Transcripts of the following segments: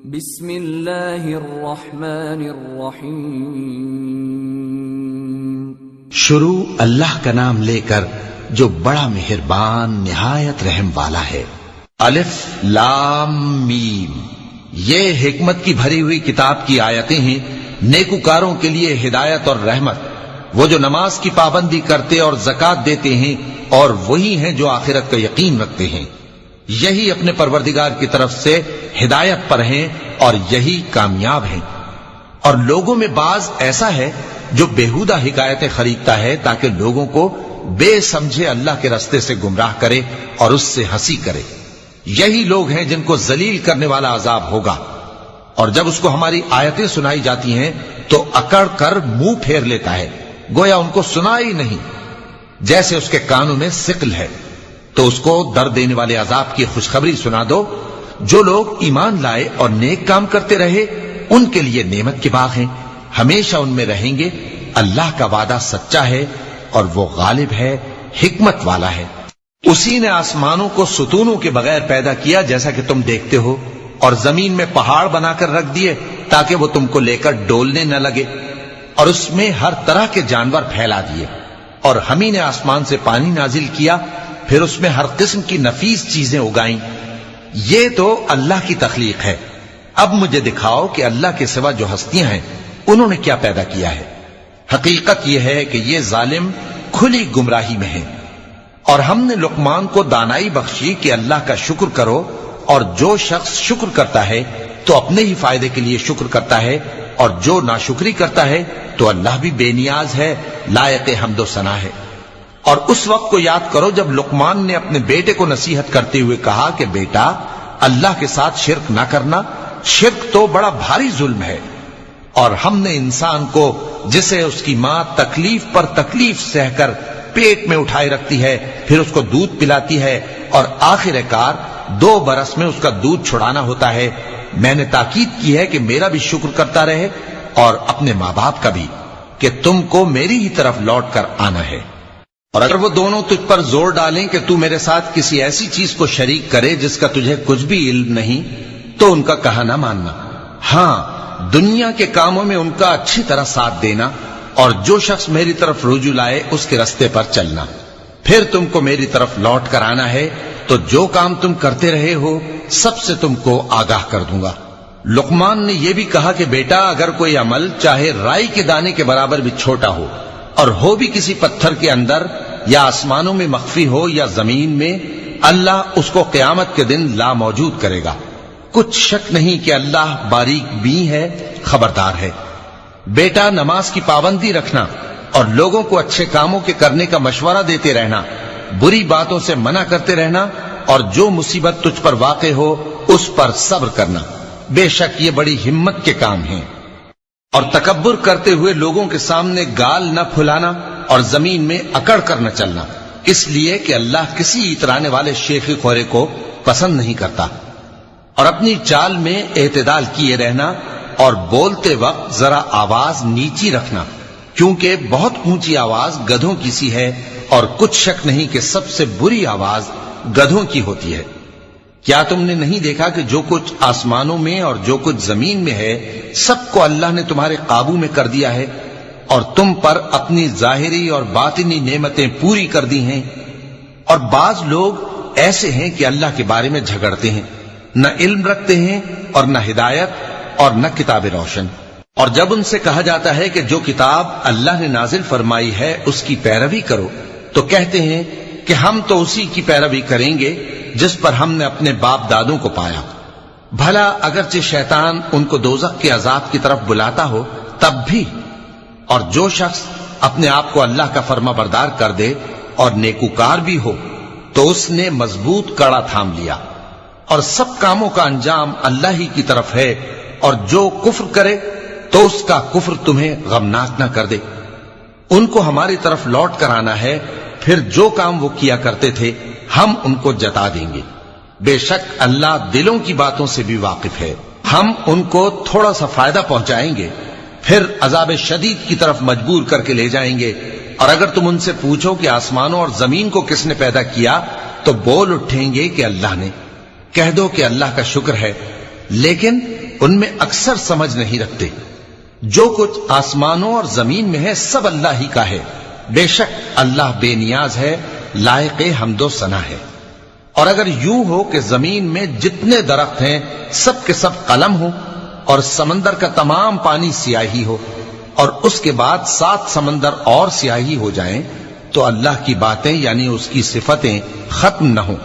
بسم اللہ الرحمن الرحیم۔ شروع اللہ کا نام لے کر جو بڑا مہربان نہایت رحم والا ہے۔ الف لام میم، یہ حکمت کی بھری ہوئی کتاب کی آیتیں ہیں، نیکوکاروں کے لیے ہدایت اور رحمت، وہ جو نماز کی پابندی کرتے اور زکوٰۃ دیتے ہیں، اور وہی ہیں جو آخرت کا یقین رکھتے ہیں، یہی اپنے پروردگار کی طرف سے ہدایت پر ہیں اور یہی کامیاب ہیں۔ اور لوگوں میں بعض ایسا ہے جو بیہودہ حکایتیں خریدتا ہے تاکہ لوگوں کو بے سمجھے اللہ کے راستے سے گمراہ کرے اور اس سے ہنسی کرے، یہی لوگ ہیں جن کو ذلیل کرنے والا عذاب ہوگا۔ اور جب اس کو ہماری آیتیں سنائی جاتی ہیں تو اکڑ کر منہ پھیر لیتا ہے، گویا ان کو سنا ہی نہیں، جیسے اس کے کانوں میں ثقل ہے۔ تو اس کو درد دینے والے عذاب کی خوشخبری سنا دو۔ جو لوگ ایمان لائے اور نیک کام کرتے رہے ان کے لیے نعمت کے باغ ہیں، ہمیشہ ان میں رہیں گے۔ اللہ کا وعدہ سچا ہے اور وہ غالب ہے، حکمت والا ہے۔ اسی نے آسمانوں کو ستونوں کے بغیر پیدا کیا جیسا کہ تم دیکھتے ہو، اور زمین میں پہاڑ بنا کر رکھ دیے تاکہ وہ تم کو لے کر ڈولنے نہ لگے، اور اس میں ہر طرح کے جانور پھیلا دیے۔ اور ہم ہی نے آسمان سے پانی نازل کیا، پھر اس میں ہر قسم کی نفیس چیزیں اگائیں۔ یہ تو اللہ کی تخلیق ہے۔ اب مجھے دکھاؤ کہ اللہ کے سوا جو ہستیاں ہیں انہوں نے کیا پیدا کیا ہے۔ حقیقت یہ ہے کہ یہ ظالم کھلی گمراہی میں ہیں۔ اور ہم نے لقمان کو دانائی بخشی کہ اللہ کا شکر کرو، اور جو شخص شکر کرتا ہے تو اپنے ہی فائدے کے لیے شکر کرتا ہے، اور جو ناشکری کرتا ہے تو اللہ بھی بے نیاز ہے، لائق حمد و ثنا ہے۔ اور اس وقت کو یاد کرو جب لقمان نے اپنے بیٹے کو نصیحت کرتے ہوئے کہا کہ بیٹا، اللہ کے ساتھ شرک نہ کرنا، شرک تو بڑا بھاری ظلم ہے۔ اور ہم نے انسان کو، جسے اس کی ماں تکلیف پر تکلیف سہ کر پیٹ میں اٹھائے رکھتی ہے، پھر اس کو دودھ پلاتی ہے، اور آخر کار 2 برس میں اس کا دودھ چھڑانا ہوتا ہے، میں نے تاکید کی ہے کہ میرا بھی شکر کرتا رہے اور اپنے ماں باپ کا بھی، کہ تم کو میری ہی طرف لوٹ کر آنا ہے۔ اور اگر وہ دونوں تجھ پر زور ڈالیں کہ تو میرے ساتھ کسی ایسی چیز کو شریک کرے جس کا تجھے کچھ بھی علم نہیں، تو ان کا کہا نہ ماننا۔ ہاں، دنیا کے کاموں میں ان کا اچھی طرح ساتھ دینا، اور جو شخص میری طرف رجوع لائے اس کے راستے پر چلنا۔ پھر تم کو میری طرف لوٹ کر آنا ہے، تو جو کام تم کرتے رہے ہو سب سے تم کو آگاہ کر دوں گا۔ لقمان نے یہ بھی کہا کہ بیٹا، اگر کوئی عمل چاہے رائی کے دانے کے برابر بھی چھوٹا ہو، اور ہو بھی کسی پتھر کے اندر یا آسمانوں میں مخفی ہو یا زمین میں، اللہ اس کو قیامت کے دن لا موجود کرے گا۔ کچھ شک نہیں کہ اللہ باریک بین ہے، خبردار ہے۔ بیٹا، نماز کی پابندی رکھنا اور لوگوں کو اچھے کاموں کے کرنے کا مشورہ دیتے رہنا، بری باتوں سے منع کرتے رہنا، اور جو مصیبت تجھ پر واقع ہو اس پر صبر کرنا، بے شک یہ بڑی ہمت کے کام ہیں۔ اور تکبر کرتے ہوئے لوگوں کے سامنے گال نہ پھلانا اور زمین میں اکڑ کر نہ چلنا، اس لیے کہ اللہ کسی اترانے والے شیخ خورے کو پسند نہیں کرتا۔ اور اپنی چال میں اعتدال کیے رہنا، اور بولتے وقت ذرا آواز نیچی رکھنا، کیونکہ بہت اونچی آواز گدھوں کی سی ہے، اور کچھ شک نہیں کہ سب سے بری آواز گدھوں کی ہوتی ہے۔ کیا تم نے نہیں دیکھا کہ جو کچھ آسمانوں میں اور جو کچھ زمین میں ہے سب کو اللہ نے تمہارے قابو میں کر دیا ہے، اور تم پر اپنی ظاہری اور باطنی نعمتیں پوری کر دی ہیں۔ اور بعض لوگ ایسے ہیں کہ اللہ کے بارے میں جھگڑتے ہیں، نہ علم رکھتے ہیں اور نہ ہدایت اور نہ کتاب روشن۔ اور جب ان سے کہا جاتا ہے کہ جو کتاب اللہ نے نازل فرمائی ہے اس کی پیروی کرو، تو کہتے ہیں کہ ہم تو اسی کی پیروی کریں گے جس پر ہم نے اپنے باپ دادوں کو پایا۔ بھلا اگرچہ شیطان ان کو دوزخ کے عذاب کی طرف بلاتا ہو تب بھی۔ اور جو شخص اپنے آپ کو اللہ کا فرما بردار کر دے اور نیکوکار بھی ہو تو اس نے مضبوط کڑا تھام لیا، اور سب کاموں کا انجام اللہ ہی کی طرف ہے۔ اور جو کفر کرے تو اس کا کفر تمہیں غمناک نہ کر دے۔ ان کو ہماری طرف لوٹ کر آنا ہے، پھر جو کام وہ کیا کرتے تھے ہم ان کو جتا دیں گے۔ بے شک اللہ دلوں کی باتوں سے بھی واقف ہے۔ ہم ان کو تھوڑا سا فائدہ پہنچائیں گے، پھر عذاب شدید کی طرف مجبور کر کے لے جائیں گے۔ اور اگر تم ان سے پوچھو کہ آسمانوں اور زمین کو کس نے پیدا کیا، تو بول اٹھیں گے کہ اللہ نے۔ کہہ دو کہ اللہ کا شکر ہے، لیکن ان میں اکثر سمجھ نہیں رکھتے۔ جو کچھ آسمانوں اور زمین میں ہے سب اللہ ہی کا ہے، بے شک اللہ بے نیاز ہے، لائق حمد و ثنا ہے۔ اور اگر یوں ہو کہ زمین میں جتنے درخت ہیں سب کے سب قلم ہو اور سمندر کا تمام پانی سیاہی ہو اور اس کے بعد 7 سمندر اور سیاہی ہو جائیں تو اللہ کی باتیں یعنی اس کی صفتیں ختم نہ ہوں۔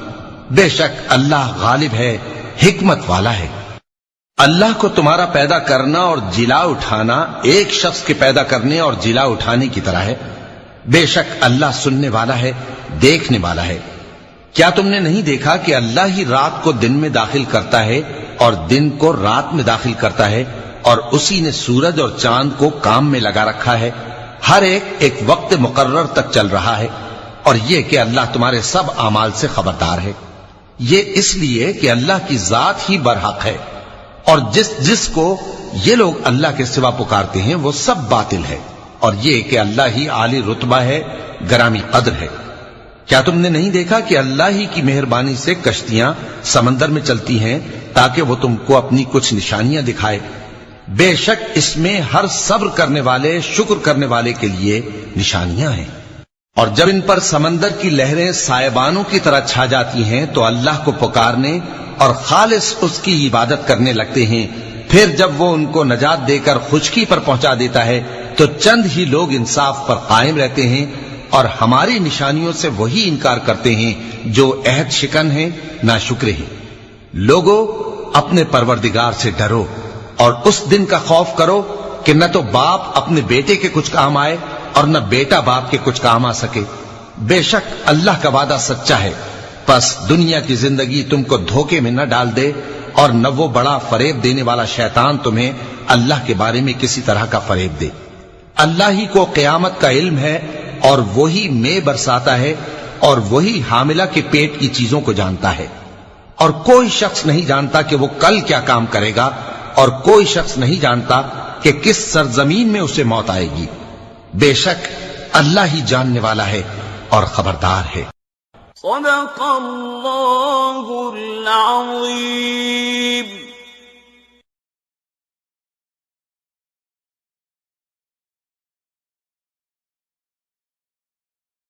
بے شک اللہ غالب ہے، حکمت والا ہے۔ اللہ کو تمہارا پیدا کرنا اور جلا اٹھانا ایک شخص کے پیدا کرنے اور جلا اٹھانے کی طرح ہے۔ بے شک اللہ سننے والا ہے، دیکھنے والا ہے۔ کیا تم نے نہیں دیکھا کہ اللہ ہی رات کو دن میں داخل کرتا ہے اور دن کو رات میں داخل کرتا ہے، اور اسی نے سورج اور چاند کو کام میں لگا رکھا ہے، ہر ایک وقت مقرر تک چل رہا ہے، اور یہ کہ اللہ تمہارے سب اعمال سے خبردار ہے۔ یہ اس لیے کہ اللہ کی ذات ہی برحق ہے، اور جس کو یہ لوگ اللہ کے سوا پکارتے ہیں وہ سب باطل ہے، اور یہ کہ اللہ ہی عالی رتبہ ہے، گرامی قدر ہے۔ کیا تم نے نہیں دیکھا کہ اللہ ہی کی مہربانی سے کشتیاں سمندر میں چلتی ہیں تاکہ وہ تم کو اپنی کچھ نشانیاں دکھائے؟ بے شک اس میں ہر صبر کرنے والے، شکر کرنے والے کے لیے نشانیاں ہیں۔ اور جب ان پر سمندر کی لہریں سائبانوں کی طرح چھا جاتی ہیں تو اللہ کو پکارنے اور خالص اس کی عبادت کرنے لگتے ہیں، پھر جب وہ ان کو نجات دے کر خشکی پر پہنچا دیتا ہے تو چند ہی لوگ انصاف پر قائم رہتے ہیں، اور ہماری نشانیوں سے وہی انکار کرتے ہیں جو عہد شکن ہیں، ناشکرے ہیں۔ لوگو اپنے پروردگار سے ڈرو اور اس دن کا خوف کرو کہ نہ تو باپ اپنے بیٹے کے کچھ کام آئے اور نہ بیٹا باپ کے کچھ کام آ سکے۔ بے شک اللہ کا وعدہ سچا ہے، پس دنیا کی زندگی تم کو دھوکے میں نہ ڈال دے، اور نہ وہ بڑا فریب دینے والا شیطان تمہیں اللہ کے بارے میں کسی طرح کا فریب دے۔ اللہ ہی کو قیامت کا علم ہے، اور وہی میں برساتا ہے، اور وہی حاملہ کے پیٹ کی چیزوں کو جانتا ہے، اور کوئی شخص نہیں جانتا کہ وہ کل کیا کام کرے گا، اور کوئی شخص نہیں جانتا کہ کس سرزمین میں اسے موت آئے گی۔ بے شک اللہ ہی جاننے والا ہے اور خبردار ہے۔ صدق اللہ العظیم۔